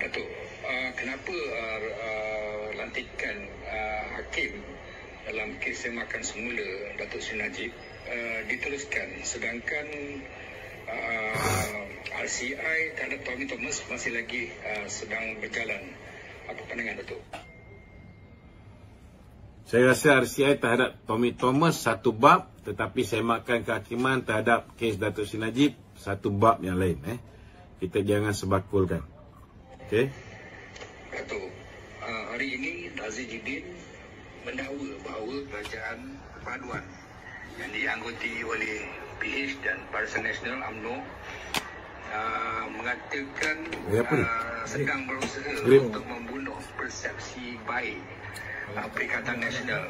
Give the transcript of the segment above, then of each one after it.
Datuk, kenapa lantikan hakim dalam kes semakan semula Datuk Seri Najib diteruskan, sedangkan RCI terhadap Tommy Thomas masih lagi sedang berjalan? Apa pandangan Datuk? Saya rasa RCI terhadap Tommy Thomas satu bab, tetapi semakan kehakiman terhadap kes Datuk Seri Najib satu bab yang lain. Kita jangan sebakulkan. Okey. Datuk, hari ini Nazir Jidin mendakwa bahawa kerajaan perpaduan yang dianggoti oleh PH dan Barisan Nasional UMNO mengatakan sedang berusaha untuk membunuh persepsi baik Perikatan Nasional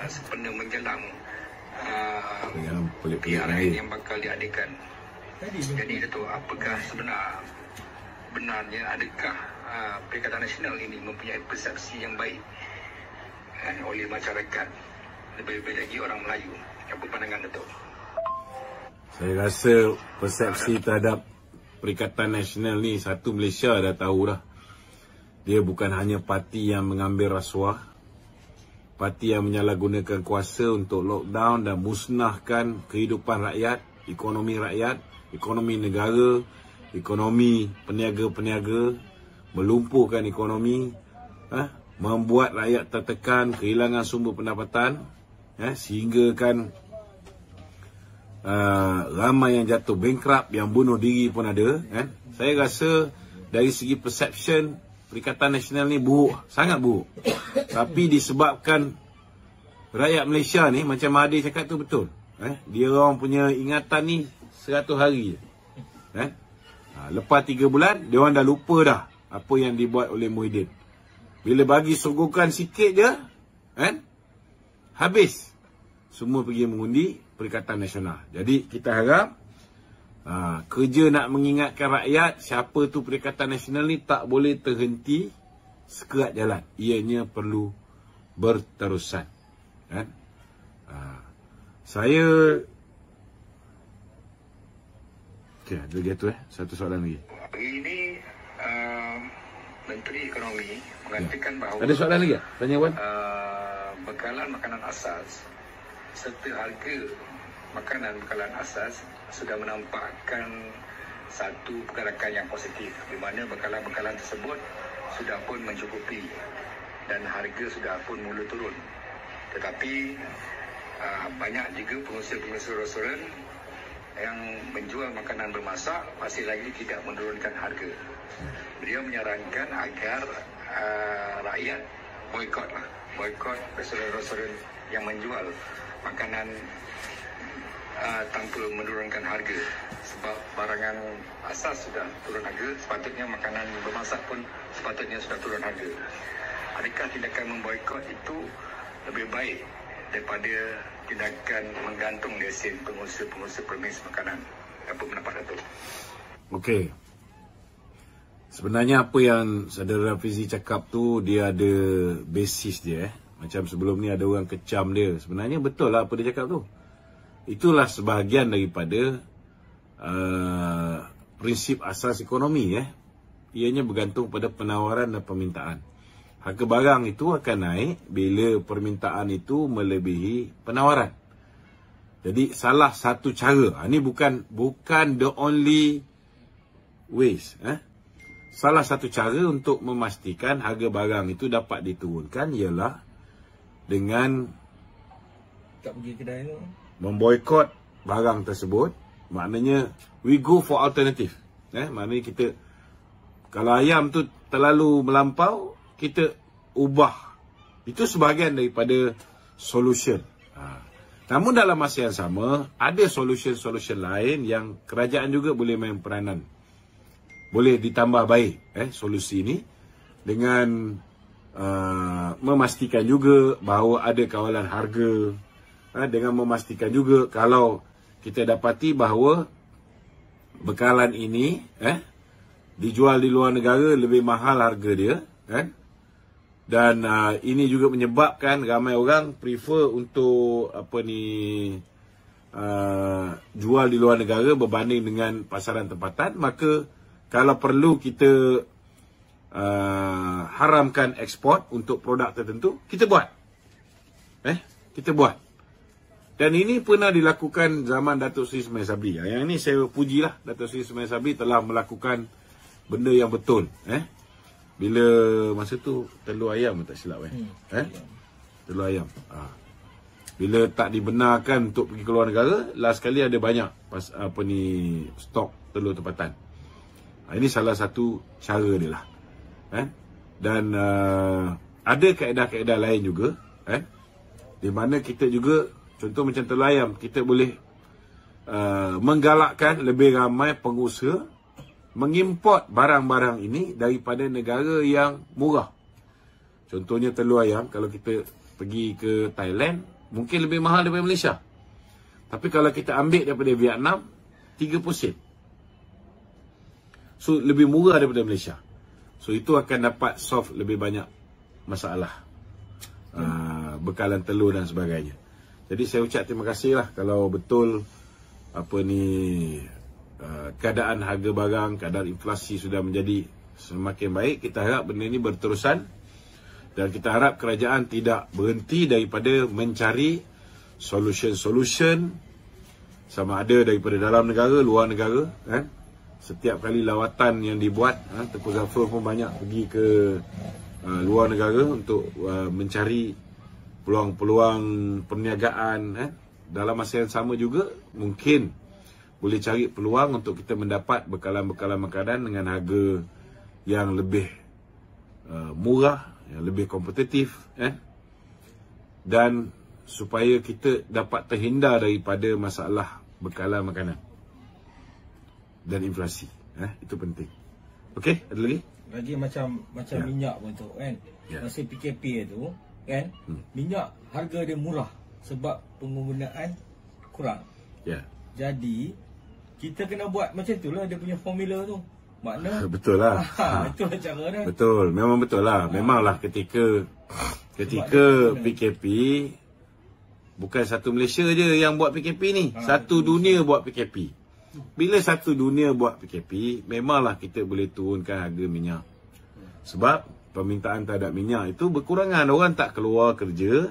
sempena menjelang PRN yang bakal diadakan. Jadi Datuk, apakah benarnya adakah Perikatan Nasional ini mempunyai persepsi yang baik oleh masyarakat, lebih-lebih lagi orang Melayu? Apa pandangan Datuk? Saya rasa persepsi terhadap Perikatan Nasional ni, satu, Malaysia dah tahu dah. Dia bukan hanya parti yang mengambil rasuah, parti yang menyalahgunakan kuasa untuk lockdown dan musnahkan kehidupan rakyat, ekonomi negara, ekonomi peniaga-peniaga, melumpuhkan ekonomi, membuat rakyat tertekan, kehilangan sumber pendapatan, sehingga kan ramai yang jatuh bankrupt, yang bunuh diri pun ada. Saya rasa dari segi perception Perikatan Nasional ni buruk, sangat buruk. Tapi disebabkan rakyat Malaysia ni, macam Mahathir cakap tu betul. Dia orang punya ingatan ni 100 hari je. Lepas 3 bulan, dia orang dah lupa dah apa yang dibuat oleh Muhyiddin. Bila bagi sogokan sikit je, habis. Semua pergi mengundi Perikatan Nasional. Jadi kita harap kerja nak mengingatkan rakyat siapa tu Perikatan Nasional ni tak boleh terhenti sekerat jalan. Ianya perlu berterusan. Saya okey, ada dia tu satu soalan lagi. Hari ini Menteri Ekonomi mengatakan bahawa ada soalan lagi tak? Tanya Wan. Bekalan makanan asas serta harga bekalan asas sudah menampakkan satu pergerakan yang positif, di mana bekalan-bekalan tersebut sudah pun mencukupi dan harga sudah pun mula turun. Tetapi banyak juga pengusaha-pengusaha restoran yang menjual makanan bermasak masih lagi tidak menurunkan harga. Beliau menyarankan agar rakyat boikot restoran-restoran yang menjual makanan tanpa menurunkan harga, sebab barangan asas sudah turun harga, sepatutnya makanan bermasak pun sepatutnya sudah turun harga. Adakah tindakan memboikot itu lebih baik daripada tindakan menggantung lesen pengusaha-pengusaha permis makanan? Apa pendapat Datuk? Okey. Sebenarnya apa yang Saudara Fizi cakap tu, dia ada basis dia. Macam sebelum ni ada orang kecam dia. Sebenarnya betul lah apa dia cakap tu. Itulah sebahagian daripada prinsip asas ekonomi. Ianya bergantung pada penawaran dan permintaan. Harga barang itu akan naik bila permintaan itu melebihi penawaran. Jadi salah satu cara, ini bukan the only ways. Salah satu cara untuk memastikan harga barang itu dapat diturunkan ialah dengan tak pergi kedai tu, memboikot barang tersebut. Maknanya we go for alternative. Maknanya kita, kalau ayam tu terlalu melampau, kita ubah. Itu sebahagian daripada solution. Namun dalam masa yang sama, ada solution-solution lain yang kerajaan juga boleh main peranan. Boleh ditambah baik solusi ini dengan memastikan juga bahawa ada kawalan harga, dengan memastikan juga kalau kita dapati bahawa bekalan ini dijual di luar negara lebih mahal harga dia, dan ini juga menyebabkan ramai orang prefer untuk jual di luar negara berbanding dengan pasaran tempatan. Maka kalau perlu kita haramkan ekspor untuk produk tertentu, kita buat. Kita buat. Dan ini pernah dilakukan zaman Datuk Seri Ismail Sabri. Yang ini saya pujilah, Datuk Seri Ismail Sabri telah melakukan benda yang betul. Bila masa tu telur ayam tak silap telur ayam. Bila tak dibenarkan untuk pergi ke luar negara, last kali ada banyak stok telur tempatan. Ini salah satu cara dia lah. Dan ada kaedah-kaedah lain juga, di mana kita juga, contoh macam telur ayam, kita boleh menggalakkan lebih ramai pengusaha mengimport barang-barang ini daripada negara yang murah. Contohnya telur ayam, kalau kita pergi ke Thailand, mungkin lebih mahal daripada Malaysia. Tapi kalau kita ambil daripada Vietnam, 30 sen. So, lebih murah daripada Malaysia. So, itu akan dapat solve lebih banyak masalah. Bekalan telur dan sebagainya. Jadi, saya ucap terima kasih lah kalau betul keadaan harga barang, keadaan inflasi sudah menjadi semakin baik. Kita harap benda ini berterusan. Dan kita harap kerajaan tidak berhenti daripada mencari solution-solution, sama ada daripada dalam negara, luar negara. Setiap kali lawatan yang dibuat, Tengku Zafrul pun banyak pergi ke luar negara untuk mencari peluang-peluang perniagaan. Dalam masa yang sama juga, mungkin boleh cari peluang untuk kita mendapat bekalan-bekalan makanan dengan harga yang lebih murah, yang lebih kompetitif, dan supaya kita dapat terhindar daripada masalah bekalan makanan dan inflasi. Itu penting. Okey, ada lagi? Lagi macam minyak pun tu kan. Masa PKP tu kan, minyak harga dia murah sebab penggunaan kurang. Jadi kita kena buat macam tu lah, dia punya formula tu. Makna betul lah. Itulah cara dia. Betul, memang betul lah. Memanglah ketika PKP, bukan satu Malaysia je yang buat PKP ni. Satu dunia buat PKP. Bila satu dunia buat PKP, memanglah kita boleh turunkan harga minyak. Sebab permintaan terhadap minyak itu berkurangan. Orang tak keluar kerja,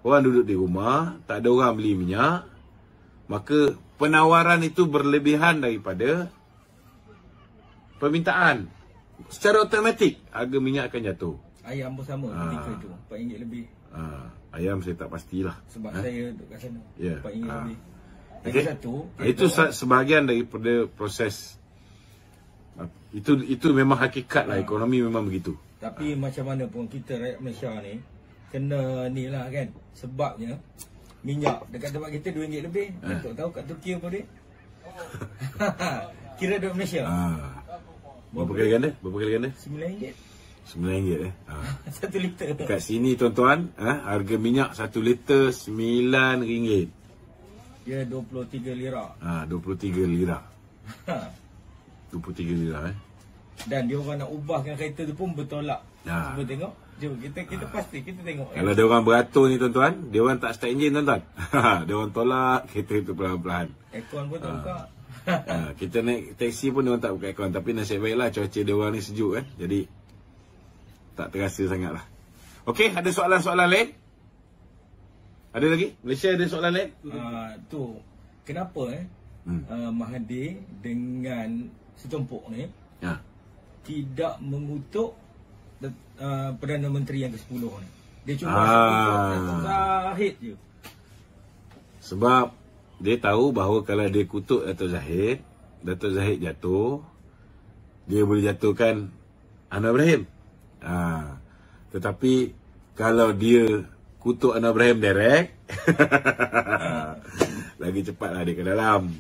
orang duduk di rumah, tak ada orang beli minyak. Maka penawaran itu berlebihan daripada permintaan. Secara automatik harga minyak akan jatuh. Ayam pun sama ketika tu, RM4 lebih. Ayam saya tak pastilah. Sebab saya duduk kat sana, RM4 lebih. Itu sebahagian daripada proses. Itu memang hakikat lah, ekonomi memang begitu. Tapi macam mana pun kita rakyat Malaysia ni kena ni lah kan. Sebabnya minyak dekat tempat kita RM2 lebih. Tak tahu kat Turki apa dia. Kira duit Malaysia. Berapa kali ganda? RM9. RM9 1 liter. Dekat sini tuan-tuan, harga minyak 1 liter RM9. Dia 23 lira. 23 lira. 23 lira Dan dia orang nak ubahkan kereta tu pun bertolak. Cuba tengok. Jom kita pasti kita tengok. Kalau dia orang beratur ni tuan-tuan, dia orang tak start enjin tuan-tuan. Dia orang tolak kereta itu perlahan-lahan. Aircon pun tak buka. Kita naik taksi pun dia orang tak buka aircon. Tapi nasib baiklah cuaca dia orang ni sejuk kan. Jadi tak terasa sangatlah. Okey, ada soalan-soalan lain? Ada lagi? Malaysia ada soalan lain? Tu kenapa Mahathir dengan setumpuk ni tidak mengutuk Perdana Menteri yang ke-10 ni. Dia cuma kutuk Zahid je. Sebab dia tahu bahawa kalau dia kutuk Datuk Zahid jatuh, dia boleh jatuhkan Anwar Ibrahim. Tetapi kalau dia kutuk Anwar Ibrahim direct, lagi cepatlah dia ke dalam.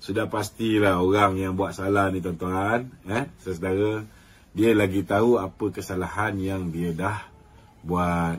Sudah pastilah orang yang buat salah ni tuan-tuan, saudara, dia lagi tahu apa kesalahan yang dia dah buat.